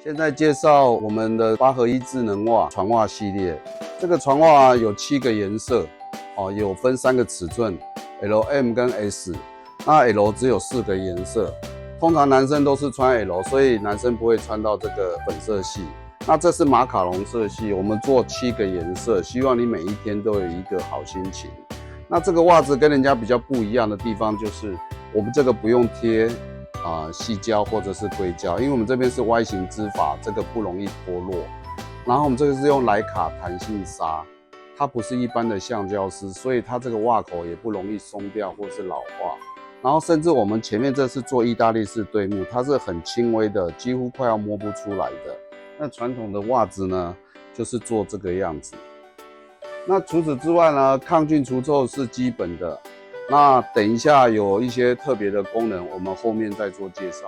现在介绍我们的8合1智能袜船袜系列。这个船袜有7个颜色，有分3个尺寸 ，L、M 跟 S。那 L 只有4个颜色，通常男生都是穿 L， 所以男生不会穿到这个粉色系。那这是马卡龙色系，我们做7个颜色，希望你每一天都有一个好心情。那这个袜子跟人家比较不一样的地方就是，我们这个不用贴细胶或者是硅胶，因为我们这边是 Y 型织法，这个不容易脱落。然后我们这个是用莱卡弹性纱，它不是一般的橡胶丝，所以它这个袜口也不容易松掉或是老化。然后甚至我们前面这是做意大利式对目，它是很轻微的，几乎快要摸不出来的。那传统的袜子呢，就是做这个样子。那除此之外呢，抗菌除臭是基本的。那等一下有一些特别的功能，我们后面再做介绍。